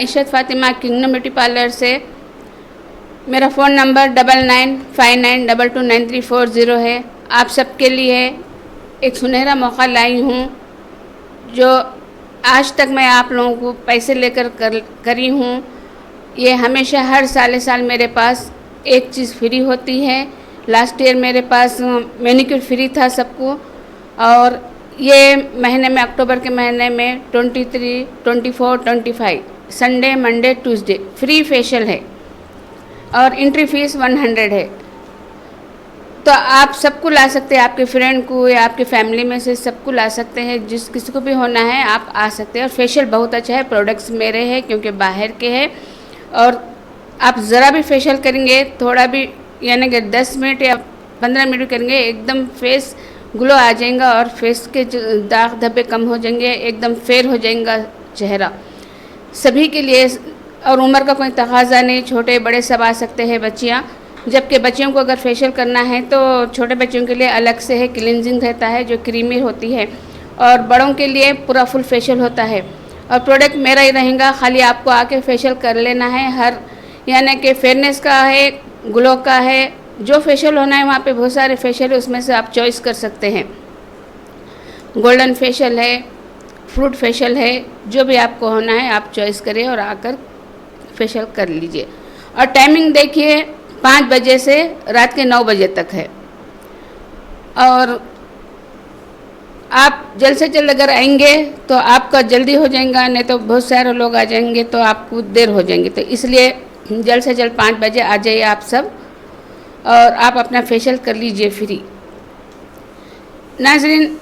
Ishrat Fatima kingdom beauty parlour से। मेरा phone number 9959229340 है। आप सबके लिए एक सुनहरा मौका लाई हूँ, जो आज तक मैं आप लोगों को पैसे लेकर करी हूँ। ये हमेशा हर साल मेरे पास एक चीज़ फ्री होती है। लास्ट ईयर मेरे पास मैनिक्योर फ्री था सबको, और ये महीने में अक्टूबर के महीने में 23, 24, 25 Sunday, Monday, Tuesday free facial है और एंट्री फीस 100 है। तो आप सबको ला सकते हैं, आपके फ्रेंड को या आपके फैमिली में से सबको ला सकते हैं। जिस किसी को भी होना है आप आ सकते हैं। और फेशियल बहुत अच्छा है, प्रोडक्ट्स मेरे हैं क्योंकि बाहर के हैं। और आप ज़रा भी फेशियल करेंगे, थोड़ा भी यानी कि 10 मिनट या 15 मिनट करेंगे, एकदम फेस ग्लो आ जाएगा और फेस के दाग धब्बे कम हो जाएंगे, एकदम फेयर हो जाएगा चेहरा। सभी के लिए, और उम्र का कोई तकाजा नहीं, छोटे बड़े सब आ सकते हैं, बच्चियाँ। जबकि बच्चियों को अगर फेशियल करना है तो छोटे बच्चों के लिए अलग से है, क्लिनजिंग रहता है जो क्रीमी होती है, और बड़ों के लिए पूरा फुल फेशियल होता है। और प्रोडक्ट मेरा ही रहेगा, खाली आपको आके फेशियल कर लेना है। हर यानी कि फेयरनेस का है, ग्लो का है, जो फेशियल होना है वहाँ पे बहुत सारे फेशियल है, उसमें से आप चॉइस कर सकते हैं। गोल्डन फेशियल है, फ्रूट फेशियल है, जो भी आपको होना है आप चॉइस करिए और आकर फेशियल कर लीजिए। और टाइमिंग देखिए 5 बजे से रात के 9 बजे तक है। और आप जल्द से जल्द अगर आएंगे तो आपका जल्दी हो जाएगा, नहीं तो बहुत सारे लोग आ जाएंगे तो आपको देर हो जाएंगे। तो इसलिए जल्द से जल्द 5 बजे आ जाइए आप सब, और आप अपना फेशियल कर लीजिए फ्री। नाज़रीन,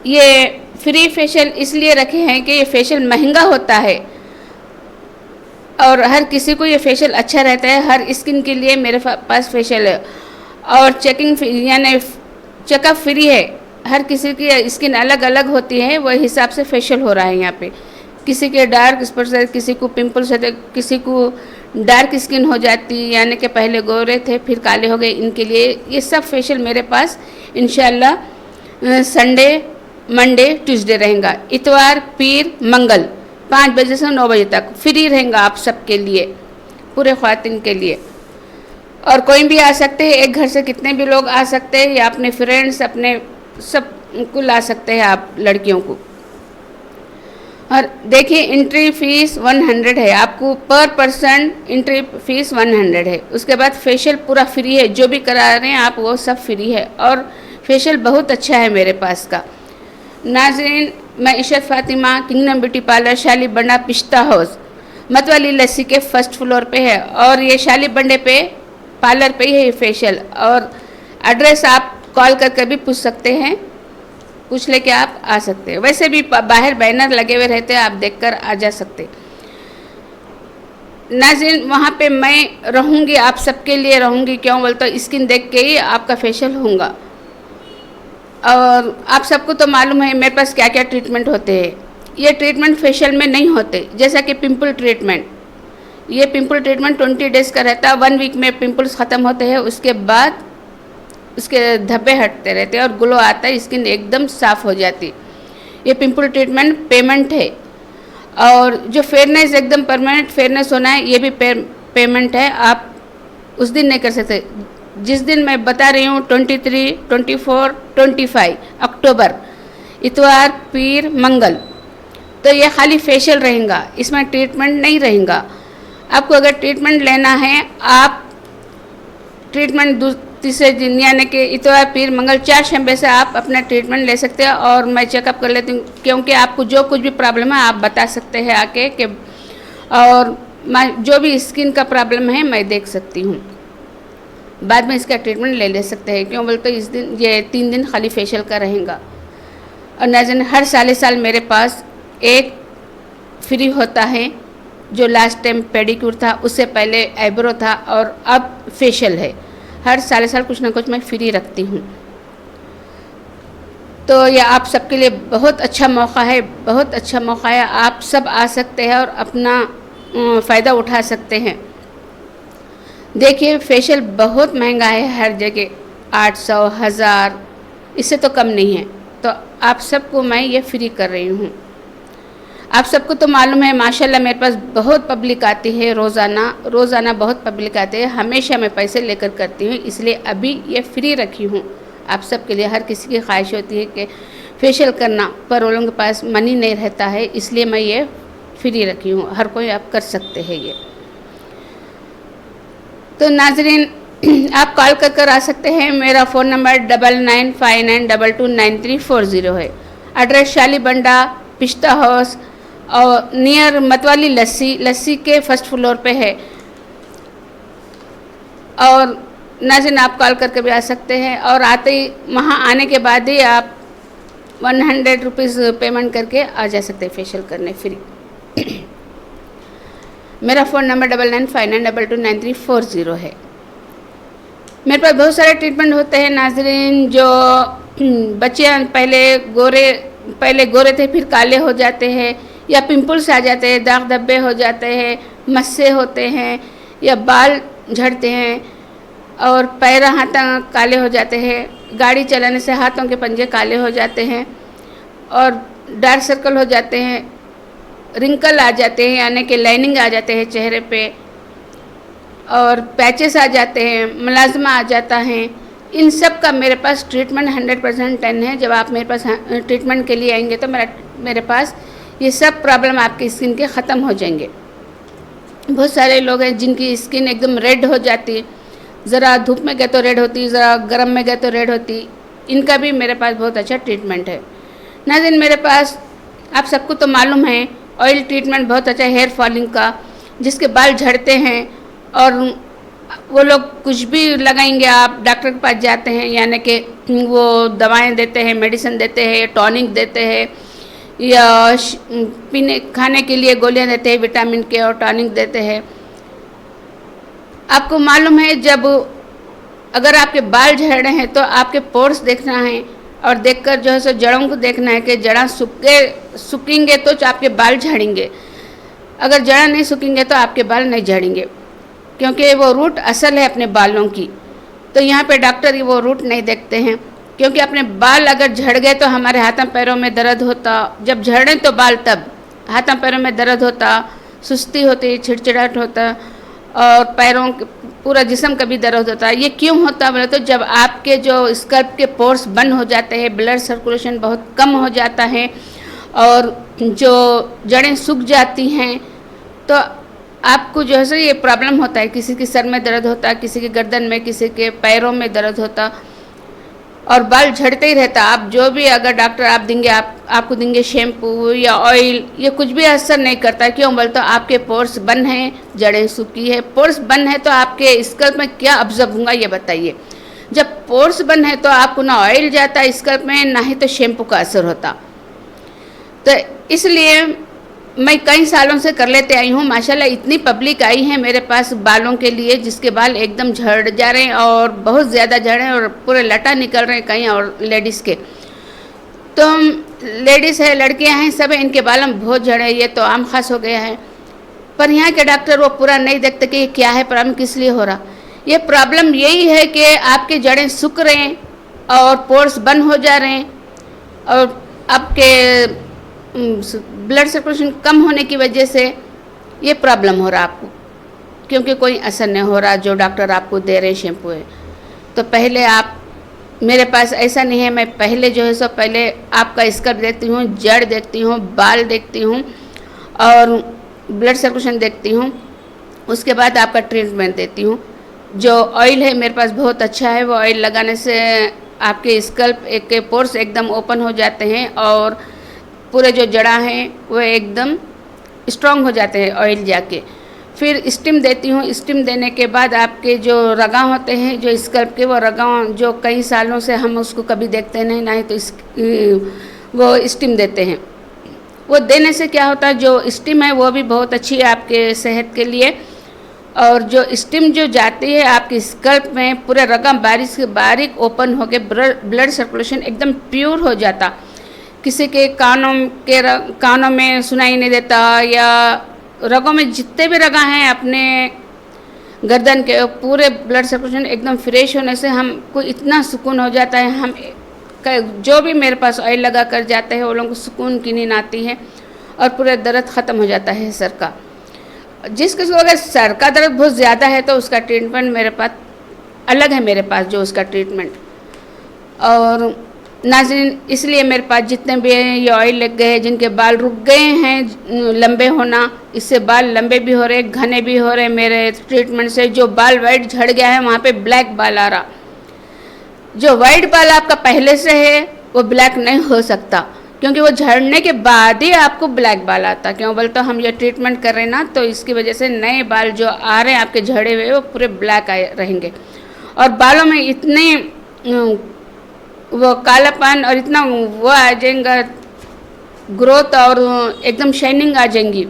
ये फ्री फेशियल इसलिए रखे हैं कि ये फेशियल महंगा होता है और हर किसी को ये फेशियल अच्छा रहता है। हर स्किन के लिए मेरे पास फेशियल है, और चेकिंग यानी चेकअप फ्री है। हर किसी की स्किन अलग अलग होती है, वही हिसाब से फेशियल हो रहा है यहाँ पे। किसी के डार्क स्पॉट्स है, किसी को पिंपल्स होते, किसी को डार्क स्किन हो जाती, यानी कि पहले गोरे थे फिर काले हो गए। इनके लिए ये सब फेशियल मेरे पास इंशाल्लाह संडे, मंडे, ट्यूसडे रहेगा। इतवार, पीर, मंगल 5 बजे से 9 बजे तक फ्री रहेगा आप सबके लिए, पूरे ख्वातीन के लिए। और कोई भी आ सकते हैं, एक घर से कितने भी लोग आ सकते हैं, या अपने फ्रेंड्स अपने सब को ला सकते हैं आप लड़कियों को। और देखिए एंट्री फीस 100 है, आपको पर पर्सन एंट्री फीस 100 है। उसके बाद फेशियल पूरा फ्री है, जो भी करा रहे हैं आप वो सब फ्री है। और फेशियल बहुत अच्छा है मेरे पास का। नाज़रीन, मैं Ishrat Fatima kingdom beauty parlour शाली बंडा पिस्ता हाउस मतवाली लस्सी के फर्स्ट फ्लोर पे है। और ये शाली बंडे पे पार्लर पे ही है ये फेशियल। और एड्रेस आप कॉल करके भी पूछ सकते हैं, पूछ लेके आप आ सकते हैं। वैसे भी बाहर बैनर लगे हुए रहते हैं, आप देखकर आ जा सकते। नाज़रीन, वहाँ पे मैं रहूँगी, आप सबके लिए रहूँगी। क्यों बोलते हो, स्किन देख के ही आपका फेशियल होगा। और आप सबको तो मालूम है मेरे पास क्या क्या ट्रीटमेंट होते हैं। ये ट्रीटमेंट फेशियल में नहीं होते, जैसा कि पिंपल ट्रीटमेंट। ये पिंपल ट्रीटमेंट 20 डेज़ का रहता है, 1 वीक में पिंपल्स ख़त्म होते हैं। उसके बाद उसके धब्बे हटते रहते हैं और ग्लो आता है, स्किन एकदम साफ़ हो जाती। ये पिंपल ट्रीटमेंट पेमेंट है। और जो फेयरनेस एकदम परमानेंट फेयरनेस होना है, ये भी पेमेंट है। आप उस दिन नहीं कर सकते जिस दिन मैं बता रही हूँ, 23, 24, 25 अक्टूबर, इतवार, पीर, मंगल। तो ये खाली फेशियल रहेगा, इसमें ट्रीटमेंट नहीं रहेगा। आपको अगर ट्रीटमेंट लेना है, आप ट्रीटमेंट तीसरे दिन यानी कि इतवार, पीर, मंगल 4 शंबे से आप अपना ट्रीटमेंट ले सकते हैं। और मैं चेकअप कर लेती हूँ, क्योंकि आपको जो कुछ भी प्रॉब्लम है आप बता सकते हैं आके कि, और मैं जो भी स्किन का प्रॉब्लम है मैं देख सकती हूँ। बाद में इसका ट्रीटमेंट ले सकते हैं। क्यों बोलते इस दिन ये 3 दिन खाली फेशियल का रहेगा। और नाज़रीन, हर साल मेरे पास एक फ्री होता है, जो लास्ट टाइम पेडिक्योर था, उससे पहले आईब्रो था, और अब फेशियल है। हर साल कुछ ना कुछ मैं फ्री रखती हूँ। तो ये आप सबके लिए बहुत अच्छा मौका है, बहुत अच्छा मौका है। आप सब आ सकते हैं और अपना फ़ायदा उठा सकते हैं। देखिए फेशियल बहुत महंगा है हर जगह, 800, 1000, इससे तो कम नहीं है। तो आप सबको मैं ये फ्री कर रही हूँ। आप सबको तो मालूम है माशाल्लाह मेरे पास बहुत पब्लिक आती है, रोज़ाना बहुत पब्लिक आती है। हमेशा मैं पैसे लेकर करती हूँ, इसलिए अभी ये फ्री रखी हूँ आप सब के लिए। हर किसी की ख्वाहिश होती है कि फेशियल करना, पर उन लोगों के पास मनी नहीं रहता है, इसलिए मैं ये फ्री रखी हूँ। हर कोई आप कर सकते हैं ये। तो नाजरीन, आप कॉल कर आ सकते हैं। मेरा फ़ोन नंबर 9959229340 है। एड्रेस शाली बंडा पिस्ता हाउस और नियर मतवाली लस्सी के फर्स्ट फ्लोर पे है। और नाज़रीन, आप कॉल करके भी आ सकते हैं, और आते ही वहाँ आने के बाद ही आप 100 रुपीज़ पेमेंट करके आ जा सकते हैं फेशियल करने फ्री। मेरा फ़ोन नंबर 9959229340 है। मेरे पास बहुत सारे ट्रीटमेंट होते हैं नाजरीन। जो बच्चे पहले गोरे थे फिर काले हो जाते हैं, या पिंपल्स आ जाते हैं, दाग धब्बे हो जाते हैं, मस्से होते हैं, या बाल झड़ते हैं, और पैर हाथ काले हो जाते हैं, गाड़ी चलाने से हाथों के पंजे काले हो जाते हैं, और डार्क सर्कल हो जाते हैं, रिंकल आ जाते हैं, यानी कि लाइनिंग आ जाते हैं चेहरे पे, और पैचेस आ जाते हैं, मलाजमा आ जाता है। इन सब का मेरे पास ट्रीटमेंट 100% 10 है। जब आप मेरे पास ट्रीटमेंट के लिए आएंगे तो मेरे पास ये सब प्रॉब्लम आपकी स्किन के ख़त्म हो जाएंगे। बहुत सारे लोग हैं जिनकी स्किन एकदम रेड हो जाती है, ज़रा धूप में गए तो रेड होती, ज़रा गर्म में गए तो रेड होती। इनका भी मेरे पास बहुत अच्छा ट्रीटमेंट है नाज़रीन। मेरे पास आप सबको तो मालूम है ऑयल ट्रीटमेंट बहुत अच्छा हेयर फॉलिंग का, जिसके बाल झड़ते हैं और वो लोग कुछ भी लगाएंगे, आप डॉक्टर के पास जाते हैं, यानी कि वो दवाएं देते हैं, मेडिसिन देते हैं, टॉनिक देते हैं, या खाने के लिए गोलियां देते हैं, विटामिन के और टॉनिक देते हैं। आपको मालूम है जब अगर आपके बाल झड़ रहे हैं तो आपके पोर्स देखना है, और देखकर जो है सो जड़ों को देखना है कि जड़ा सूखेंगे तो आपके बाल झड़ेंगे, अगर जड़ा नहीं सूखेंगे तो आपके बाल नहीं झड़ेंगे, क्योंकि वो रूट असल है अपने बालों की। तो यहाँ पे डॉक्टर वो रूट नहीं देखते हैं, क्योंकि अपने बाल अगर झड़ गए तो हमारे हाथों पैरों में दर्द होता, जब झड़े तो बाल तब हाथों पैरों में दर्द होता, सुस्ती होती, चिड़चिड़ाहट होता, और पैरों पूरा जिस्म का भी दर्द होता है। ये क्यों होता है बोले तो जब आपके जो स्कल्प के पोर्स बंद हो जाते हैं, ब्लड सर्कुलेशन बहुत कम हो जाता है, और जो जड़ें सूख जाती हैं, तो आपको जो है सो ये प्रॉब्लम होता है। किसी के सर में दर्द होता, किसी के गर्दन में, किसी के पैरों में दर्द होता, और बाल झड़ते ही रहता। आप जो भी अगर डॉक्टर आप देंगे, आपको देंगे शैम्पू या ऑयल, ये कुछ भी असर नहीं करता। क्यों बोल तो आपके पोर्स बंद हैं, जड़ें सूखी है। पोर्स बंद है तो आपके स्कल्प में क्या ऑब्जर्व होगा ये बताइए। जब पोर्स बंद है तो आपको ना ऑयल जाता स्कल्प में, ना ही तो शैम्पू का असर होता। तो इसलिए मैं कई सालों से कर लेते आई हूँ। माशाल्लाह इतनी पब्लिक आई है मेरे पास बालों के लिए, जिसके बाल एकदम झड़ जा रहे हैं, और बहुत ज़्यादा झड़ रहे हैं, और पूरे लटा निकल रहे हैं कहीं, और लेडीज़ के तो लेडीज़ है, लड़कियां हैं, सब इनके बालों में बहुत झड़े। ये तो आम खास हो गया है। पर यहाँ के डॉक्टर वो पूरा नहीं देखते कि क्या है प्रॉब्लम, किस लिए हो रहा। ये प्रॉब्लम यही है कि आपके जड़ें सूख रहे हैं और पोर्स बंद हो जा रहे हैं, और आपके ब्लड सर्कुलेशन कम होने की वजह से ये प्रॉब्लम हो रहा आपको, क्योंकि कोई असर नहीं हो रहा जो डॉक्टर आपको दे रहे शैम्पू है। तो पहले आप मेरे पास ऐसा नहीं है, मैं पहले जो है सो पहले आपका स्कल्प देखती हूँ, जड़ देखती हूँ, बाल देखती हूँ, और ब्लड सर्कुलेशन देखती हूँ। उसके बाद आपका ट्रीटमेंट देती हूँ। जो ऑयल है मेरे पास बहुत अच्छा है। वो ऑयल लगाने से आपके स्कल्प के पोर्स एकदम ओपन हो जाते हैं, और पूरे जो जड़ा हैं वो एकदम स्ट्रॉन्ग हो जाते हैं ऑयल जाके। फिर स्टीम देती हूँ। स्टीम देने के बाद आपके जो रगा होते हैं जो स्कल्प के, वो रगा जो कई सालों से हम उसको कभी देखते नहीं, ना ही तो वो स्टीम देते हैं। वो देने से क्या होता है, जो स्टीम है वो भी बहुत अच्छी है आपके सेहत के लिए। और जो स्टीम जो जाती है आपके स्कल्प में, पूरे रगा बारीक ओपन होके ब्लड सर्कुलेशन एकदम प्योर हो जाता। किसी के कानों में सुनाई नहीं देता, या रगों में जितने भी रगा हैं अपने गर्दन के, पूरे ब्लड सर्कुलेशन एकदम फ्रेश होने से हमको इतना सुकून हो जाता है। हम जो भी मेरे पास ऑयल लगा कर जाते हैं वो लोगों को सुकून की नींद आती है, और पूरा दर्द ख़त्म हो जाता है सर का। जिस किसी को अगर सर का दर्द बहुत ज़्यादा है तो उसका ट्रीटमेंट मेरे पास अलग है, मेरे पास जो उसका ट्रीटमेंट। और नाज़रीन, इसलिए मेरे पास जितने भी ये ऑयल लग गए हैं, जिनके बाल रुक गए हैं लंबे होना, इससे बाल लंबे भी हो रहे, घने भी हो रहे मेरे ट्रीटमेंट से। जो बाल वाइट झड़ गया है वहाँ पे ब्लैक बाल आ रहा। जो वाइट बाल आपका पहले से है वो ब्लैक नहीं हो सकता, क्योंकि वो झड़ने के बाद ही आपको ब्लैक बाल आता। क्यों बोलते हम ये ट्रीटमेंट कर रहे हैं ना, तो इसकी वजह से नए बाल जो आ रहे हैं आपके झड़े हुए वो पूरे ब्लैक आए रहेंगे। और बालों में इतने वो कालापन और इतना वो आ जाएगा ग्रोथ, और एकदम शाइनिंग आ जाएंगी,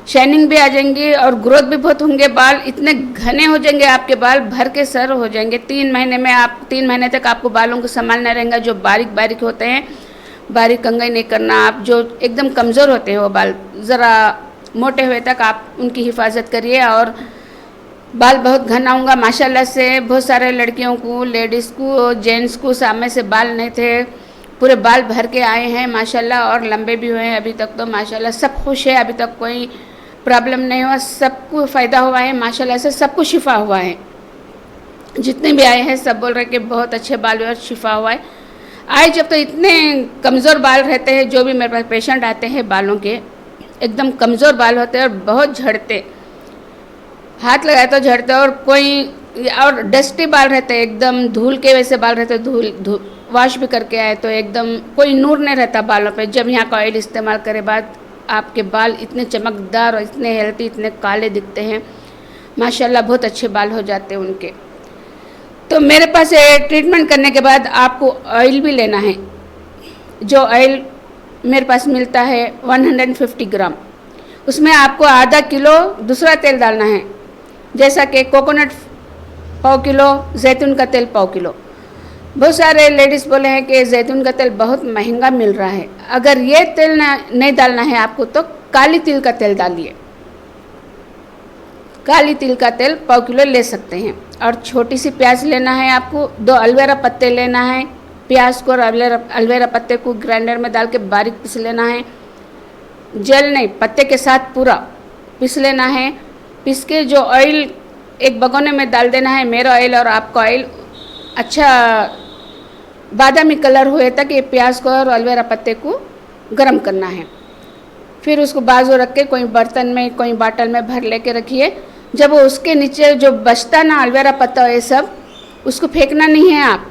शाइनिंग भी आ जाएंगी और ग्रोथ भी बहुत होंगे। बाल इतने घने हो जाएंगे, आपके बाल भर के सर हो जाएंगे। 3 महीने में 3 महीने तक आपको बालों को संभालना रहेगा। जो बारीक बारीक होते हैं, बारीक कंघी नहीं करना। आप जो एकदम कमज़ोर होते हैं वो बाल, ज़रा मोटे हुए तक आप उनकी हिफाजत करिए। और बाल बहुत घना होगा माशाल्लाह से। बहुत सारे लड़कियों को, लेडीज़ को, जेंट्स को सामने से बाल नहीं थे, पूरे बाल भर के आए हैं माशाल्लाह, और लंबे भी हुए हैं अभी तक। तो माशाल्लाह सब खुश है, अभी तक कोई प्रॉब्लम नहीं हुआ, सबको फ़ायदा हुआ है माशाल्लाह से, सबको शिफा हुआ है। जितने भी आए हैं सब बोल रहे हैं कि बहुत अच्छे बाल हुए और शिफा हुआ है। आए जब तो इतने कमज़ोर बाल रहते हैं, जो भी मेरे पास पेशेंट आते हैं बालों के एकदम कमज़ोर बाल होते हैं और बहुत झड़ते, हाथ लगाए तो झड़ते। और कोई और डस्टी बाल रहते हैं, एकदम धूल के वैसे बाल रहते, धूल वॉश भी करके आए तो एकदम कोई नूर नहीं रहता बालों पे। जब यहाँ का ऑयल इस्तेमाल करे बाद आपके बाल इतने चमकदार और इतने हेल्थी, इतने काले दिखते हैं माशाल्लाह, बहुत अच्छे बाल हो जाते हैं उनके। तो मेरे पास ट्रीटमेंट करने के बाद आपको ऑयल भी लेना है। जो ऑयल मेरे पास मिलता है 150 ग्राम, उसमें आपको आधा किलो दूसरा तेल डालना है, जैसा कि कोकोनट पाव किलो, जैतून का तेल पाव किलो। बहुत सारे लेडीज़ बोले हैं कि जैतून का तेल बहुत महंगा मिल रहा है। अगर ये तेल नहीं डालना है आपको तो काली तिल का तेल डालिए। काली तिल का तेल पाव किलो ले सकते हैं। और छोटी सी प्याज लेना है आपको, 2 एलोवेरा पत्ते लेना है। प्याज को और एलोवेरा पत्ते को ग्राइंडर में डाल के बारीक पीस लेना है, जेल नहीं, पत्ते के साथ पूरा पीस लेना है। पीस के जो ऑयल एक भगोने में डाल देना है, मेरा ऑयल और आपका ऑयल अच्छा बादामी कलर हुए तक ये प्याज को और एलोवेरा पत्ते को गरम करना है। फिर उसको बाजू रख के कोई बर्तन में, कोई बाटल में भर लेके रखिए। जब वो उसके नीचे जो बचता ना एलोवेरा पत्ता ये सब, उसको फेंकना नहीं है आप।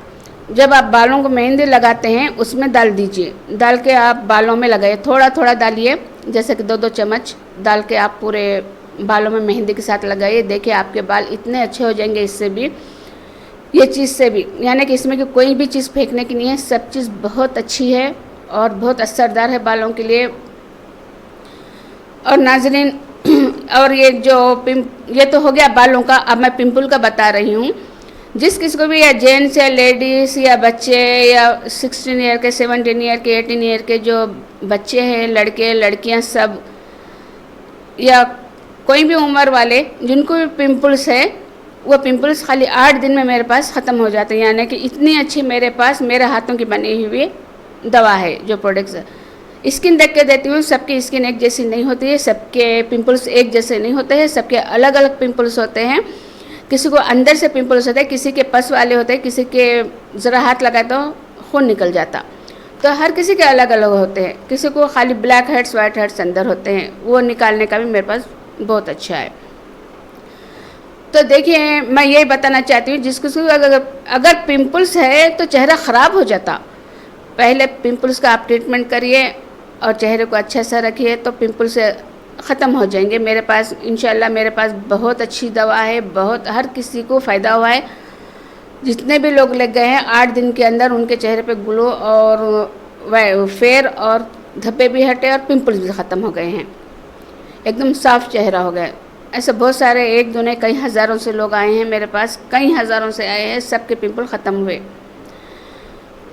जब आप बालों को मेहंदी लगाते हैं उसमें डाल दीजिए, डाल के आप बालों में लगाइए। थोड़ा थोड़ा डालिए, जैसे कि 2-2 चम्मच डाल के आप पूरे बालों में मेहंदी के साथ लगाइए। देखिए आपके बाल इतने अच्छे हो जाएंगे इससे भी, ये चीज़ से भी। यानी कि इसमें कि कोई भी चीज़ फेंकने की नहीं है, सब चीज़ बहुत अच्छी है और बहुत असरदार है बालों के लिए। और नाजरीन, और ये ये तो हो गया बालों का। अब मैं पिंपल का बता रही हूँ। जिस किसी को भी, या जेंट्स या लेडीज़ या बच्चे, या 16 ईयर के, 17 ईयर के, 18 ईयर के जो बच्चे हैं, लड़के लड़कियाँ सब, या कोई भी उम्र वाले जिनको भी पिंपल्स है, वो पिंपल्स खाली 8 दिन में मेरे पास ख़त्म हो जाते हैं। यानी कि इतनी अच्छी मेरे पास मेरे हाथों की बनी हुई दवा है, जो प्रोडक्ट्स है। स्किन देख के देती हूँ, सबकी स्किन एक जैसी नहीं होती है, सबके पिंपल्स एक जैसे नहीं होते हैं, सबके अलग अलग पिंपल्स होते हैं। किसी को अंदर से पिंपल्स होते हैं, किसी के पस वाले होते हैं, किसी के ज़रा हाथ लगाए तो खून निकल जाता। तो हर किसी के अलग अलग होते हैं। किसी को खाली ब्लैक हेड्स, वाइट हेड्स अंदर होते हैं, वो निकालने का भी मेरे पास बहुत अच्छा है। तो देखिए, मैं यही बताना चाहती हूँ, जिसको अगर पिंपल्स है तो चेहरा ख़राब हो जाता, पहले पिंपल्स का आप ट्रीटमेंट करिए और चेहरे को अच्छा सा रखिए तो पिंपल्स ख़त्म हो जाएंगे। मेरे पास इंशाल्लाह मेरे पास बहुत अच्छी दवा है, बहुत हर किसी को फ़ायदा हुआ है। जितने भी लोग लग गए हैं 8 दिन के अंदर उनके चेहरे पे ग्लो और फेयर और धब्बे भी हटे और पिंपल्स भी ख़त्म हो गए हैं, एकदम साफ़ चेहरा हो गया। ऐसे बहुत सारे, 1-2 नहीं, कई हज़ारों से लोग आए हैं मेरे पास, कई हज़ारों से आए हैं, सबके पिंपल ख़त्म हुए।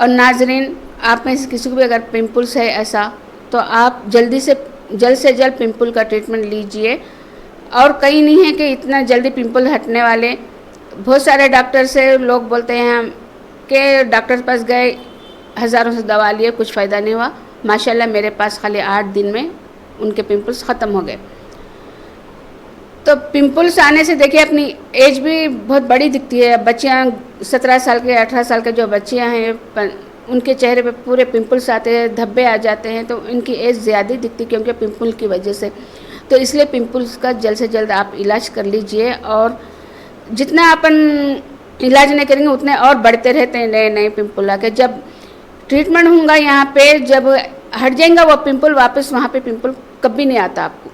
और नाजरीन, आप में से किसी को भी अगर पिंपल्स है ऐसा, तो आप जल्द से जल्द पिंपल का ट्रीटमेंट लीजिए। और कहीं नहीं है कि इतना जल्दी पिंपल हटने वाले। बहुत सारे डॉक्टर से लोग बोलते हैं कि डॉक्टर के पास गए, हज़ारों से दवा लिए, कुछ फ़ायदा नहीं हुआ। माशाल्लाह मेरे पास खाली 8 दिन में उनके पिंपल्स ख़त्म हो गए। तो पिंपल्स आने से देखिए अपनी एज भी बहुत बड़ी दिखती है। बच्चियाँ 17 साल के 18 साल के जो बच्चियाँ हैं उनके चेहरे पे पूरे पिंपल्स आते हैं, धब्बे आ जाते हैं, तो इनकी एज ज़्यादा दिखती है क्योंकि पिंपल की वजह से। तो इसलिए पिंपल्स का जल्द से जल्द आप इलाज कर लीजिए, और जितना अपन इलाज नहीं करेंगे उतने और बढ़ते रहते हैं नए नए पिंपल आके। जब ट्रीटमेंट होगा यहाँ पे, जब हट जाएगा वो पिंपल, वापस वहाँ पे पिंपल कभी नहीं आता आपको,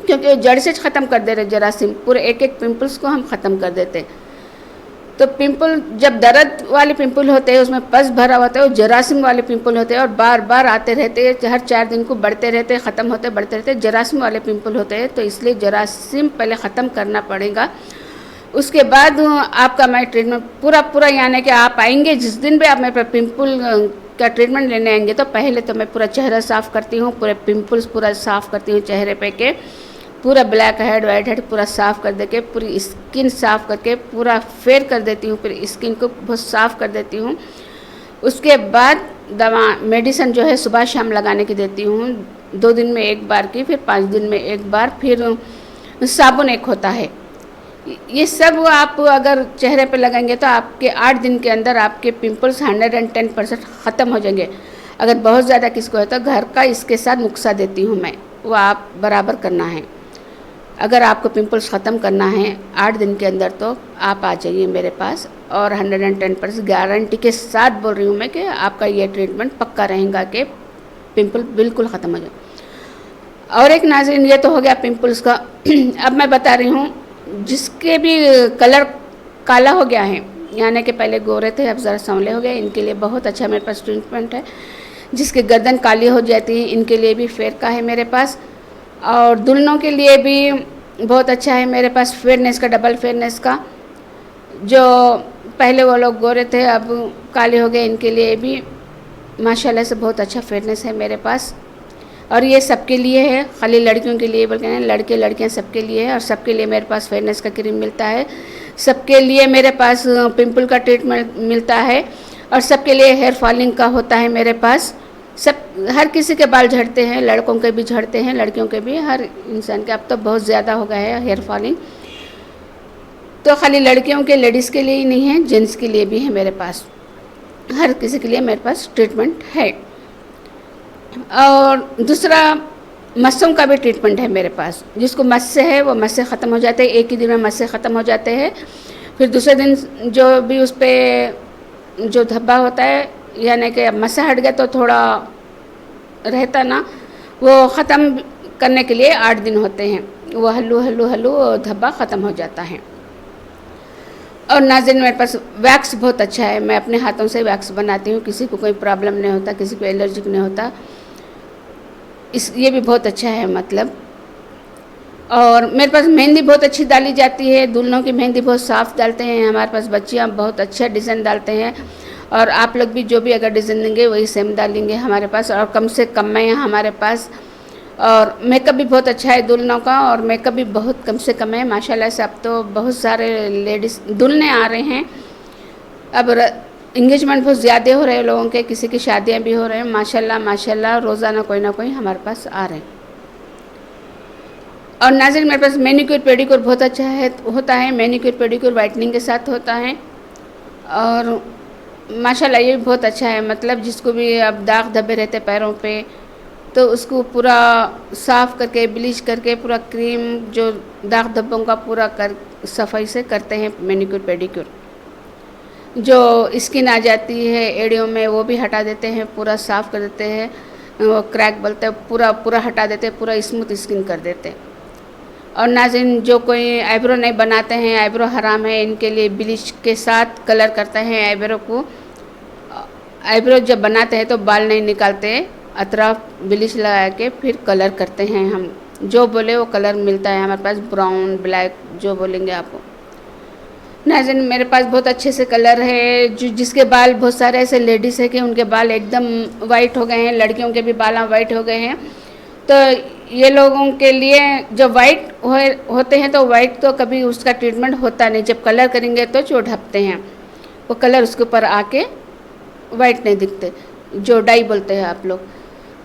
क्योंकि जड़ से ख़त्म कर दे रहे जरासीम, पूरे एक एक पिंपल्स को हम ख़त्म कर देते हैं। तो पिंपल जब दर्द वाले पिंपल होते हैं उसमें पस भरा होता है, वो जरासीम वाले पिंपल होते हैं और बार बार आते रहते हैं, हर 4 दिन को बढ़ते रहते हैं, ख़त्म होते बढ़ते रहते हैं, जरासीम वाले पिंपल होते हैं। तो इसलिए जरासीम पहले ख़त्म करना पड़ेगा, उसके बाद आपका मैं ट्रीटमेंट पूरा यानी कि आप आएंगे जिस दिन भी आप मेरे पास पिंपल का ट्रीटमेंट लेने आएंगे, तो पहले तो मैं पूरा चेहरा साफ़ करती हूँ, पूरे पिंपल्स पूरा साफ़ करती हूँ चेहरे पे के, पूरा ब्लैक हेड वाइट हेड पूरा साफ़ कर दे के, पूरी स्किन साफ़ करके पूरा फेयर कर देती हूँ, पूरी स्किन को बहुत साफ़ कर देती हूँ। उसके बाद दवा मेडिसिन जो है सुबह शाम लगाने की देती हूँ, 2 दिन में 1 बार की, फिर 5 दिन में 1 बार, फिर साबुन एक होता है। ये सब आप अगर चेहरे पे लगाएंगे तो आपके 8 दिन के अंदर आपके पिंपल्स 110% ख़त्म हो जाएंगे। अगर बहुत ज़्यादा किसको है तो घर का इसके साथ नुस्खा देती हूँ मैं, वो आप बराबर करना है। अगर आपको पिंपल्स ख़त्म करना है 8 दिन के अंदर तो आप आ जाइए मेरे पास, और 110% गारंटी के साथ बोल रही हूँ मैं कि आपका ये ट्रीटमेंट पक्का रहेगा कि पिंपल बिल्कुल ख़त्म हो जाए। और एक नाज़रीन, ये तो हो गया पिंपल्स का। अब मैं बता रही हूँ जिसके भी कलर काला हो गया है, यानी कि पहले गोरे थे अब ज़रा सांवले हो गए, इनके लिए बहुत अच्छा मेरे पास ट्रीटमेंट है। जिसकी गर्दन काली हो जाती है इनके लिए भी फेयर का है मेरे पास, और दुल्हनों के लिए भी बहुत अच्छा है मेरे पास फेयरनेस का, डबल फेयरनेस का। जो पहले वो लोग गोरे थे अब काले हो गए, इनके लिए भी माशाल्लाह से बहुत अच्छा फेयरनेस है मेरे पास। और ये सबके लिए है, खाली लड़कियों के लिए बल्कि नहीं, लड़के लड़कियां सबके लिए है, और सबके लिए मेरे पास फेयरनेस का क्रीम मिलता है, सबके लिए मेरे पास पिंपल का ट्रीटमेंट मिलता है, और सबके लिए हेयर फॉलिंग का होता है मेरे पास। सब हर किसी के बाल झड़ते हैं, लड़कों के भी झड़ते हैं, लड़कियों के भी, हर इंसान के। अब तो बहुत ज़्यादा हो गया है हेयर फॉलिंग, तो खाली लड़कियों के लेडीज़ के लिए ही नहीं है, जेंट्स के लिए भी है मेरे पास, हर किसी के लिए मेरे पास ट्रीटमेंट है। और दूसरा मस्सों का भी ट्रीटमेंट है मेरे पास। जिसको मस्से है वो मस्से ख़त्म हो जाते हैं, एक ही दिन में मस्से ख़त्म हो जाते हैं। फिर दूसरे दिन जो भी उस पर जो धब्बा होता है, यानी कि मस्सा हट गया तो थोड़ा रहता ना, वो ख़त्म करने के लिए 8 दिन होते हैं, वो हल्लू हल्लू हल्लू धब्बा ख़त्म हो जाता है। और नाज़रीन मेरे पास वैक्स बहुत अच्छा है, मैं अपने हाथों से वैक्स बनाती हूँ, किसी को कोई प्रॉब्लम नहीं होता, किसी को एलर्जिक नहीं होता, ये भी बहुत अच्छा है मतलब। और मेरे पास मेहंदी बहुत अच्छी डाली जाती है, दुल्हनों की मेहंदी बहुत साफ़ डालते हैं हमारे पास, बच्चियाँ बहुत अच्छा डिज़ाइन डालते हैं, और आप लोग भी जो भी अगर डिज़ाइन देंगे वही सेम डालेंगे हमारे पास, और कम से कम में है हमारे पास। और मेकअप भी बहुत अच्छा है दुल्हनों का, और मेकअप भी बहुत कम से कम है माशाल्लाह से। अब तो बहुत सारे लेडीज़ दुल्हने आ रहे हैं, अब इंगेजमेंट बहुत ज़्यादा हो रहे हैं लोगों के, किसी की शादियां भी हो रहे हैं माशाल्लाह माशाल्लाह, रोज़ाना कोई ना कोई हमारे पास आ रहे हैं। और नाज़रीन मेरे पास मैनीक्योर पेडिक्योर बहुत अच्छा है होता है, मैनीक्योर पेडिक्योर वाइटनिंग के साथ होता है, और माशाल्लाह ये भी बहुत अच्छा है। मतलब जिसको भी अब दाग धब्बे रहते पैरों पे, तो उसको पूरा साफ़ करके ब्लीच करके पूरा क्रीम जो दाग धब्बों का पूरा कर सफाई से करते हैं मैनीक्योर पेडिक्योर। जो स्किन आ जाती है एड़ियों में वो भी हटा देते हैं, पूरा साफ़ कर देते हैं, वो क्रैक बोलते हैं, पूरा हटा देते हैं, पूरा स्मूथ स्किन कर देते हैं। और नाज़रीन जो कोई आईब्रो नहीं बनाते हैं, आईब्रो हराम है, इनके लिए ब्लीच के साथ कलर करते हैं आईब्रो को। आईब्रो जब बनाते हैं तो बाल नहीं निकालते, अतराफ ब्लीच लगा के फिर कलर करते हैं हम, जो बोले वो कलर मिलता है हमारे पास, ब्राउन ब्लैक जो बोलेंगे आपको। नाज़रीन मेरे पास बहुत अच्छे से कलर है, जिसके बाल बहुत सारे ऐसे लेडीज़ है कि उनके बाल एकदम वाइट हो गए हैं, लड़कियों के भी बाल वाइट हो गए हैं। तो ये लोगों के लिए जो वाइट होते हैं तो वाइट तो कभी उसका ट्रीटमेंट होता नहीं, जब कलर करेंगे तो जो ढपते हैं वो कलर उसके ऊपर आके वाइट नहीं दिखते, जो डाई बोलते हैं आप लोग।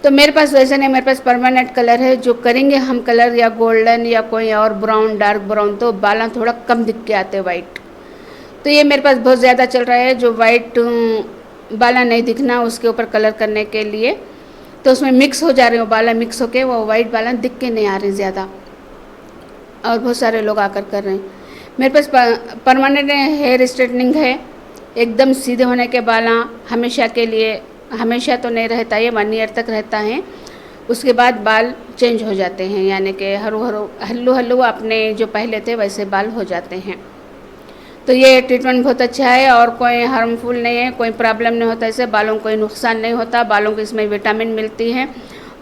तो मेरे पास वैसे नहीं, मेरे पास परमानेंट कलर है। जो करेंगे हम कलर या गोल्डन या कोई और ब्राउन, डार्क ब्राउन, तो बाल थोड़ा कम दिख के आते वाइट। तो ये मेरे पास बहुत ज़्यादा चल रहा है, जो वाइट बाला नहीं दिखना उसके ऊपर कलर करने के लिए। तो उसमें मिक्स हो जा रहे हो बाला, मिक्स होके वो वाइट बाला दिख के नहीं आ रहे ज़्यादा, और बहुत सारे लोग आकर कर रहे हैं। मेरे पास परमानेंट हेयर स्ट्रेटनिंग है, एकदम सीधे होने के बाला हमेशा के लिए, हमेशा तो नहीं रहता, ये 1 ईयर तक रहता है। उसके बाद बाल चेंज हो जाते हैं, यानी कि हल्लू हल्लू अपने जो पहले थे वैसे बाल हो जाते हैं। तो ये ट्रीटमेंट बहुत अच्छा है और कोई हार्मफुल नहीं है, कोई प्रॉब्लम नहीं होता, इससे बालों को कोई नुकसान नहीं होता। बालों को इसमें विटामिन मिलती है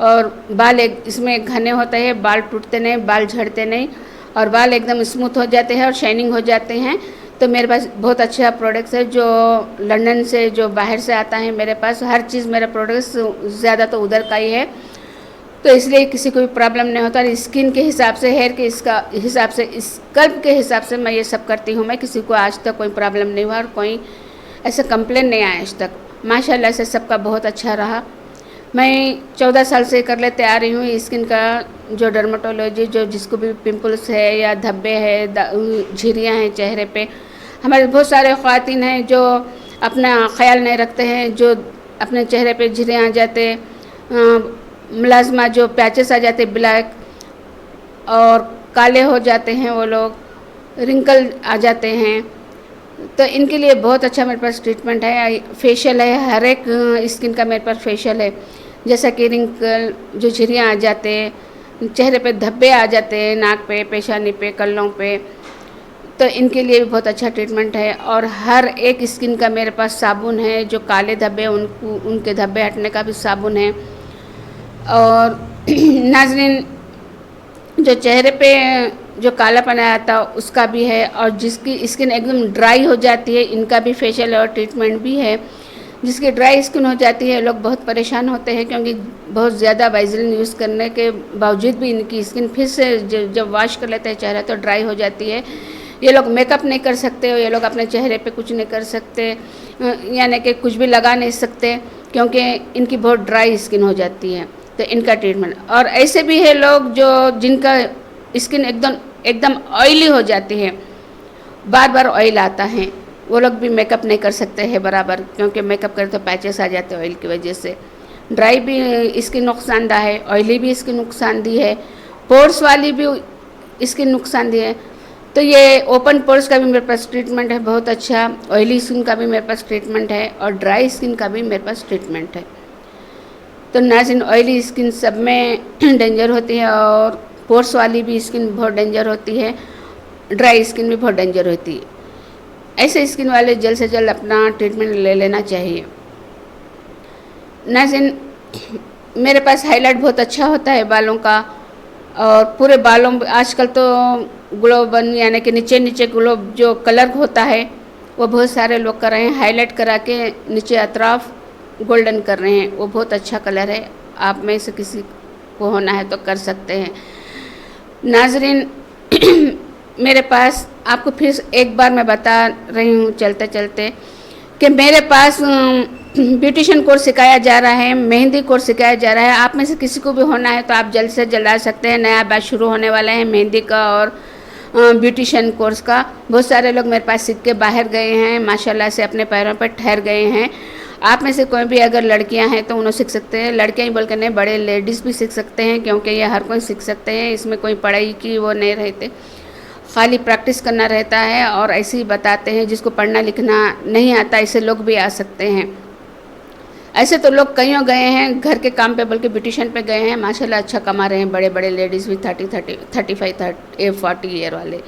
और बाल इसमें घने होते हैं, बाल टूटते नहीं, बाल झड़ते नहीं, और बाल एकदम स्मूथ हो जाते हैं और शाइनिंग हो जाते हैं। तो मेरे पास बहुत अच्छा प्रोडक्ट्स है, जो लंदन से, जो बाहर से आता है मेरे पास। हर चीज़ मेरा प्रोडक्ट्स ज़्यादा तो उधर का ही है, तो इसलिए किसी को भी प्रॉब्लम नहीं होता। स्किन के हिसाब से, हेयर के इसका हिसाब से, स्कल्प के हिसाब से मैं ये सब करती हूँ। मैं किसी को आज तक कोई प्रॉब्लम नहीं हुआ और कोई ऐसा कंप्लेन नहीं आया आज तक। माशाल्लाह से सबका बहुत अच्छा रहा। मैं 14 साल से कर लेते आ रही हूँ स्किन का जो डर्मेटोलॉजी, जो जिसको भी पिंपल्स है या धब्बे है, झुर्रियाँ हैं चेहरे पे। हमारे बहुत सारे ख़वातीन हैं जो अपना ख्याल नहीं रखते हैं, जो अपने चेहरे पे झुर्रियाँ आ जाते, मुलाजमा जो पैचेस आ जाते ब्लैक और काले हो जाते हैं, वो लोग रिंकल आ जाते हैं। तो इनके लिए बहुत अच्छा मेरे पास ट्रीटमेंट है। फेशियल है, हर एक स्किन का मेरे पास फेशियल है। जैसा कि रिंकल, जो झुर्रियाँ आ जाते, चेहरे पे धब्बे आ जाते हैं, नाक पे, पेशानी पे, कल्लों पे, तो इनके लिए भी बहुत अच्छा ट्रीटमेंट है। और हर एक स्किन का मेरे पास साबुन है, जो काले धब्बे उनके धब्बे हटने का भी साबुन है। और नाज़रीन, जो चेहरे पे जो कालापन आता उसका भी है, और जिसकी स्किन एकदम ड्राई हो जाती है इनका भी फेशियल और ट्रीटमेंट भी है। जिसकी ड्राई स्किन हो जाती है, लोग बहुत परेशान होते हैं, क्योंकि बहुत ज़्यादा वाइजलिन यूज़ करने के बावजूद भी इनकी स्किन फिर से जब वॉश कर लेते हैं चेहरा तो ड्राई हो जाती है। ये लोग मेकअप नहीं कर सकते, ये लोग अपने चेहरे पे कुछ नहीं कर सकते, यानी कि कुछ भी लगा नहीं सकते, क्योंकि इनकी बहुत ड्राई स्किन हो जाती है। तो इनका ट्रीटमेंट, और ऐसे भी है लोग जो जिनका स्किन एकदम ऑयली हो जाती है, बार बार ऑयल आता है, वो लोग भी मेकअप नहीं कर सकते हैं बराबर, क्योंकि मेकअप करें तो पैचेस आ जाते हैं ऑयल की वजह से। ड्राई भी स्किन नुकसानदाह है, ऑयली भी स्किन नुकसानदेह है, पोर्स वाली भी स्किन नुकसानदेह है। तो ये ओपन पोर्स का भी मेरे पास ट्रीटमेंट है बहुत अच्छा, ऑयली स्किन का भी मेरे पास ट्रीटमेंट है, और ड्राई स्किन का भी मेरे पास ट्रीटमेंट है। तो नाज़रीन, ऑयली स्किन सब में डेंजर होती है, और पोर्स वाली भी स्किन बहुत डेंजर होती है, ड्राई स्किन भी बहुत डेंजर होती है। ऐसे स्किन वाले जल्द से जल्द अपना ट्रीटमेंट ले लेना चाहिए। नाज़रीन, मेरे पास हाईलाइट बहुत अच्छा होता है बालों का, और पूरे बालों आजकल तो ग्लो बन, यानी कि नीचे नीचे ग्लो जो कलर होता है वो बहुत सारे लोग कर रहे हैं, हाईलाइट करा के नीचे अतराफ गोल्डन कर रहे हैं। वो बहुत अच्छा कलर है, आप में से किसी को होना है तो कर सकते हैं। नाज़रीन, मेरे पास आपको फिर एक बार मैं बता रही हूँ चलते चलते कि मेरे पास ब्यूटिशियन कोर्स सिखाया जा रहा है, मेहंदी कोर्स सिखाया जा रहा है। आप में से किसी को भी होना है तो आप जल्द से जल्द आ सकते हैं। नया बैच शुरू होने वाला है मेहंदी का और ब्यूटिशियन कोर्स का। बहुत सारे लोग मेरे पास सीख के बाहर गए हैं, माशाल्लाह से अपने पैरों पर ठहर गए हैं। आप में से कोई भी अगर लड़कियां हैं तो उन्हें सीख सकते हैं, लड़कियां ही बोल कर नहीं, बड़े लेडीज़ भी सीख सकते हैं, क्योंकि ये हर कोई सीख सकते हैं। इसमें कोई पढ़ाई की वो नहीं रहते, खाली प्रैक्टिस करना रहता है, और ऐसे ही बताते हैं। जिसको पढ़ना लिखना नहीं आता ऐसे लोग भी आ सकते हैं। ऐसे तो लोग कईयों गए हैं घर के काम पे, बल्कि ब्यूटिशियन पे गए हैं, माशाल्लाह अच्छा कमा रहे हैं। बड़े बड़े लेडीज़ भी 40 ईयर वाले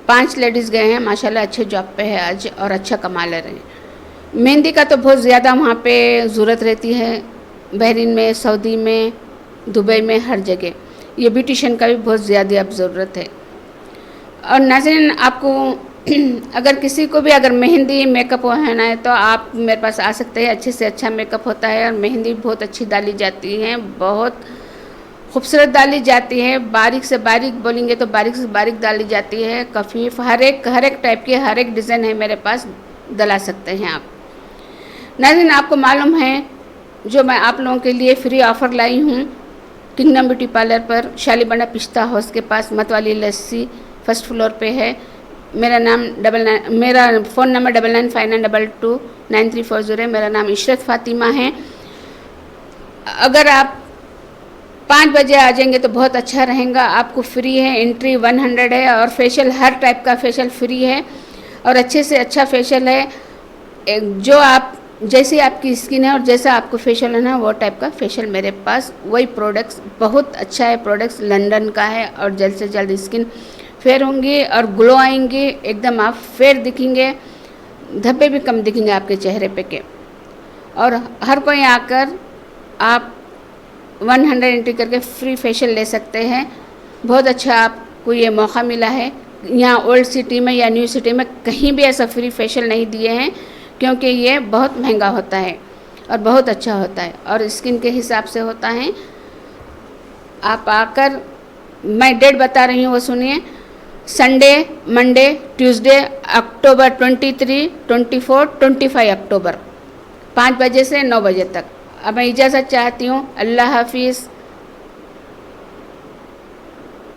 5 लेडीज़ गए हैं, माशाल्लाह अच्छे जॉब पे है आज और अच्छा कमा ले रहे हैं। मेहंदी का तो बहुत ज़्यादा वहाँ पे ज़रूरत रहती है, बहरीन में, सऊदी में, दुबई में, हर जगह ये ब्यूटिशियन का भी बहुत ज़्यादा अब ज़रूरत है। और नाज़रीन, आपको अगर किसी को भी अगर मेहंदी मेकअप होना है तो आप मेरे पास आ सकते हैं। अच्छे से अच्छा मेकअप होता है, और मेहंदी बहुत अच्छी डाली जाती है, बहुत खूबसूरत डाली जाती है। बारीक से बारीक बोलेंगे तो बारीक से बारीक डाली जाती है, कफ़ीफ, हर एक टाइप की हर एक डिज़ाइन है मेरे पास, डला सकते हैं आप। नाज़रीन, आपको मालूम है जो मैं आप लोगों के लिए फ्री ऑफ़र लाई हूँ, किंगडम ब्यूटी पार्लर पर शालीबाड़ा पिस्ता हाउस के पास मतवाली लस्सी फर्स्ट फ्लोर पे है। मेरा फ़ोन नंबर 9959229340 है। मेरा नाम इशरत फ़ातिमा है। अगर आप 5 बजे आ जाएंगे तो बहुत अच्छा रहेगा। आपको फ्री है, एंट्री 100 है और फेशियल हर टाइप का फेशियल फ्री है और अच्छे से अच्छा फेशियल है। जो आप जैसी आपकी स्किन है और जैसा आपको फेशियल है ना, वो टाइप का फेशियल मेरे पास वही प्रोडक्ट्स बहुत अच्छा है। प्रोडक्ट्स लंदन का है और जल्द से जल्द स्किन फेयर होंगी और ग्लो आएंगे, एकदम आप फेयर दिखेंगे, धब्बे भी कम दिखेंगे आपके चेहरे पे के। और हर कोई आकर आप 100 एंट्री करके फ्री फेशियल ले सकते हैं। बहुत अच्छा आपको ये मौका मिला है। यहाँ ओल्ड सिटी में या न्यू सिटी में कहीं भी ऐसा फ्री फेशियल नहीं दिए हैं, क्योंकि ये बहुत महंगा होता है और बहुत अच्छा होता है और स्किन के हिसाब से होता है। आप आकर, मैं डेट बता रही हूँ वो सुनिए, संडे, मंडे, ट्यूसडे, अक्टूबर 23, 24, 25 अक्टूबर 5 बजे से 9 बजे तक। अब मैं इजाज़त चाहती हूँ। अल्लाह हाफिज़।